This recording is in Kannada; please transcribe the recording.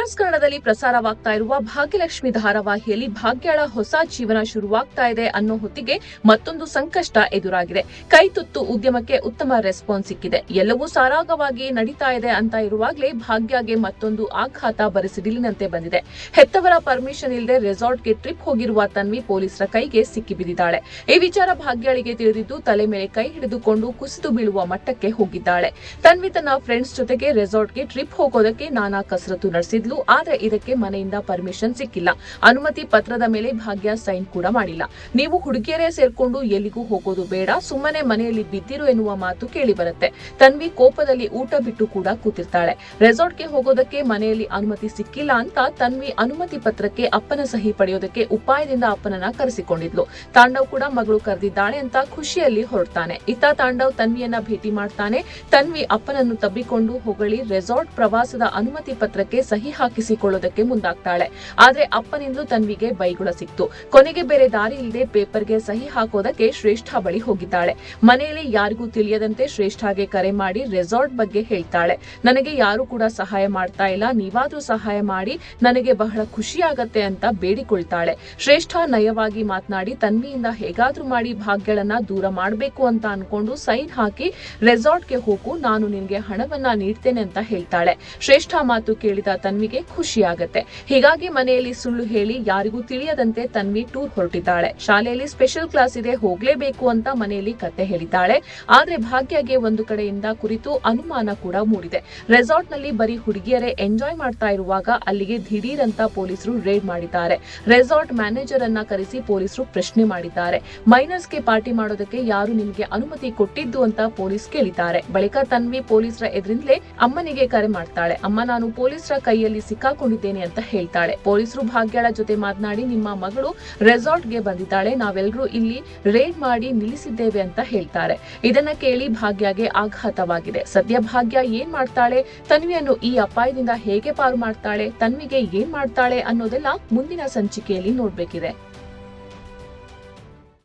ಪ್ಲಸ್ ಕನ್ನಡದಲ್ಲಿ ಪ್ರಸಾರವಾಗ್ತಾ ಇರುವ ಭಾಗ್ಯಲಕ್ಷ್ಮಿ ಧಾರಾವಾಹಿಯಲ್ಲಿ ಭಾಗ್ಯಳ ಹೊಸ ಜೀವನ ಶುರುವಾಗ್ತಾ ಇದೆ ಅನ್ನೋ ಹೊತ್ತಿಗೆ ಮತ್ತೊಂದು ಸಂಕಷ್ಟ ಎದುರಾಗಿದೆ. ಕೈತುತ್ತು ಉದ್ಯಮಕ್ಕೆ ಉತ್ತಮ ರೆಸ್ಪಾನ್ಸ್ ಸಿಕ್ಕಿದೆ. ಎಲ್ಲವೂ ಸಾರಾಗವಾಗಿ ನಡೀತಾ ಇದೆ ಅಂತ ಇರುವಾಗಲೇ ಭಾಗ್ಯಗೆ ಮತ್ತೊಂದು ಆಘಾತ ಬರಿಸಿಡಿಲಿನಂತೆ ಬಂದಿದೆ. ಹೆತ್ತವರ ಪರ್ಮಿಷನ್ ಇಲ್ಲದೆ ರೆಸಾರ್ಟ್ಗೆ ಟ್ರಿಪ್ ಹೋಗಿರುವ ತನ್ವಿ ಪೊಲೀಸರ ಕೈಗೆ ಸಿಕ್ಕಿಬಿದ್ದಿದ್ದಾಳೆ. ಈ ವಿಚಾರ ಭಾಗ್ಯಳಿಗೆ ತಿಳಿದಿದ್ದು ತಲೆ ಮೇಲೆ ಕೈ ಹಿಡಿದುಕೊಂಡು ಕುಸಿದು ಬೀಳುವ ಮಟ್ಟಕ್ಕೆ ಹೋಗಿದ್ದಾಳೆ. ತನ್ವಿ ತನ್ನ ಫ್ರೆಂಡ್ಸ್ ಜೊತೆಗೆ ರೆಸಾರ್ಟ್ಗೆ ಟ್ರಿಪ್ ಹೋಗೋದಕ್ಕೆ ನಾನಾ ಕಸರತ್ತು ನಡೆಸಿದ್ಲು. ಆದ್ರೆ ಇದಕ್ಕೆ ಮನೆಯಿಂದ ಪರ್ಮಿಷನ್ ಸಿಕ್ಕಿಲ್ಲ. ಅನುಮತಿ ಪತ್ರದ ಮೇಲೆ ಭಾಗ್ಯ ಸೈನ್ ಕೂಡ ಮಾಡಿಲ್ಲ. ನೀವು ಹುಡುಗಿಯರೇ ಸೇರ್ಕೊಂಡು ಎಲ್ಲಿಗೂ ಹೋಗೋದು ಬೇಡ, ಸುಮ್ಮನೆ ಮನೆಯಲ್ಲಿ ಬಿದ್ದಿರು ಎನ್ನುವ ಮಾತು ಕೇಳಿ ಬರುತ್ತೆ. ತನ್ವಿ ಕೋಪದಲ್ಲಿ ಊಟ ಬಿಟ್ಟು ಕೂಡ ಕೂತಿರ್ತಾಳೆ. ರೆಸಾರ್ಟ್ಗೆ ಹೋಗೋದಕ್ಕೆ ಮನೆಯಲ್ಲಿ ಅನುಮತಿ ಸಿಕ್ಕಿಲ್ಲ ಅಂತ ತನ್ವಿ ಅನುಮತಿ ಪತ್ರಕ್ಕೆ ಅಪ್ಪನ ಸಹಿ ಪಡೆಯೋದಕ್ಕೆ ಉಪಾಯದಿಂದ ಅಪ್ಪನನ್ನ ಕರೆಸಿಕೊಂಡಿದ್ಲು. ತಾಂಡವ್ ಕೂಡ ಮಗಳು ಕರೆದಿದ್ದಾಳೆ ಅಂತ ಖುಷಿಯಲ್ಲಿ ಹೊರಡ್ತಾನೆ. ಇತ್ತ ತಾಂಡವ್ ತನ್ವಿಯನ್ನ ಭೇಟಿ ಮಾಡ್ತಾನೆ. ತನ್ವಿ ಅಪ್ಪನನ್ನು ತಬ್ಬಿಕೊಂಡು ಹೊಗಳಿ ರೆಸಾರ್ಟ್ ಪ್ರವಾಸದ ಅನುಮತಿ ಪತ್ರಕ್ಕೆ ಸಹಿ ಹಾಕಿಸಿಕೊಳ್ಳೋದಕ್ಕೆ ಮುಂದಾಗ್ತಾಳೆ. ಆದ್ರೆ ಅಪ್ಪನಿಂದಲೂ ತನ್ವಿಗೆ ಬೈಗುಳ ಸಿಕ್ತು. ಕೊನೆಗೆ ಬೇರೆ ದಾರಿ ಇಲ್ಲದೆ ಪೇಪರ್ಗೆ ಸಹಿ ಹಾಕೋದಕ್ಕೆ ಶ್ರೇಷ್ಠ ಬಳಿ ಹೋಗಿದ್ದಾಳೆ. ಮನೆಯಲ್ಲಿ ಯಾರಿಗೂ ತಿಳಿಯದಂತೆ ಶ್ರೇಷ್ಠಗೆ ಕರೆ ಮಾಡಿ ರೆಸಾರ್ಟ್ ಬಗ್ಗೆ ಹೇಳ್ತಾಳೆ. ನನಗೆ ಯಾರು ಕೂಡ ಸಹಾಯ ಮಾಡ್ತಾ ಇಲ್ಲ, ನೀವಾದ್ರೂ ಸಹಾಯ ಮಾಡಿ, ನನಗೆ ಬಹಳ ಖುಷಿಯಾಗತ್ತೆ ಅಂತ ಬೇಡಿಕೊಳ್ತಾಳೆ. ಶ್ರೇಷ್ಠ ನಯವಾಗಿ ಮಾತನಾಡಿ ತನ್ವಿಯಿಂದ ಹೇಗಾದ್ರೂ ಮಾಡಿ ಭಾಗ್ಯಳನ್ನ ದೂರ ಮಾಡಬೇಕು ಅಂತ ಅನ್ಕೊಂಡು ಸೈನ್ ಹಾಕಿ ರೆಸಾರ್ಟ್ಗೆ ಹೋಗು, ನಾನು ನಿನ್ಗೆ ಹಣವನ್ನ ನೀಡ್ತೇನೆ ಅಂತ ಹೇಳ್ತಾಳೆ. ಶ್ರೇಷ್ಠ ಮಾತು ಕೇಳಿದ ತನ್ವಿಗೆ ಖುಷಿಯಾಗತ್ತೆ. ಹೀಗಾಗಿ ಮನೆಯಲ್ಲಿ ಸುಳ್ಳು ಹೇಳಿ ಯಾರಿಗೂ ತಿಳಿಯದಂತೆ ತನ್ವಿ ಟೂರ್ ಹೊರಟಿದ್ದಾಳೆ. ಶಾಲೆಯಲ್ಲಿ ಸ್ಪೆಷಲ್ ಕ್ಲಾಸ್ ಇದೆ, ಹೋಗ್ಲೇಬೇಕು ಅಂತ ಮನೆಯಲ್ಲಿ ಕತೆ ಹೇಳಿದ್ದಾಳೆ. ಆದ್ರೆ ಭಾಗ್ಯಗೆ ಒಂದು ಕಡೆಯಿಂದ ಕುರಿತು ಅನುಮಾನ ಕೂಡ ಮೂಡಿದೆ. ರೆಸಾರ್ಟ್ ನಲ್ಲಿ ಬರೀ ಹುಡುಗಿಯರೇ ಎಂಜಾಯ್ ಮಾಡ್ತಾ ಇರುವಾಗ ಅಲ್ಲಿಗೆ ದಿಢೀರ್ ಅಂತ ಪೊಲೀಸರು ರೇಡ್ ಮಾಡಿದ್ದಾರೆ. ರೆಸಾರ್ಟ್ ಮ್ಯಾನೇಜರ್ ಅನ್ನ ಕರೆಸಿ ಪೊಲೀಸರು ಪ್ರಶ್ನೆ ಮಾಡಿದ್ದಾರೆ. ಮೈನರ್ಸ್ಗೆ ಪಾರ್ಟಿ ಮಾಡೋದಕ್ಕೆ ಯಾರು ನಿಮಗೆ ಅನುಮತಿ ಕೊಟ್ಟಿದ್ದು ಅಂತ ಪೊಲೀಸ್ ಕೇಳಿದ್ದಾರೆ. ಬಳಿಕ ತನ್ವಿ ಪೊಲೀಸರ ಎದುರಿಂದಲೇ ಅಮ್ಮನಿಗೆ ಕರೆ ಮಾಡ್ತಾಳೆ. ಅಮ್ಮ, ನಾನು ಪೊಲೀಸರ ಕೈಯಲ್ಲಿ ಸಿಕ್ಕಾಕೊಂಡಿದ್ದೇನೆ ಅಂತ ಹೇಳ್ತಾಳೆ. ಪೊಲೀಸರು ಭಾಗ್ಯಳ ಜೊತೆ ಮಾತನಾಡಿ ನಿಮ್ಮ ಮಗಳು ರೆಸಾರ್ಟ್ಗೆ ಬಂದಿದ್ದಾಳೆ, ನಾವೆಲ್ಲರೂ ಇಲ್ಲಿ ರೇಡ್ ಮಾಡಿ ನಿಲ್ಲಿಸಿದ್ದೇವೆ ಅಂತ ಹೇಳ್ತಾರೆ. ಇದನ್ನ ಕೇಳಿ ಭಾಗ್ಯಗೆ ಆಘಾತವಾಗಿದೆ. ಸದ್ಯ ಭಾಗ್ಯ ಏನ್ ಮಾಡ್ತಾಳೆ, ತನ್ವಿಯನ್ನು ಈ ಅಪಾಯದಿಂದ ಹೇಗೆ ಪಾರು ಮಾಡ್ತಾಳೆ, ತನ್ವಿಗೆ ಏನ್ ಮಾಡ್ತಾಳೆ ಅನ್ನೋದೆಲ್ಲ ಮುಂದಿನ ಸಂಚಿಕೆಯಲ್ಲಿ ನೋಡ್ಬೇಕಿದೆ.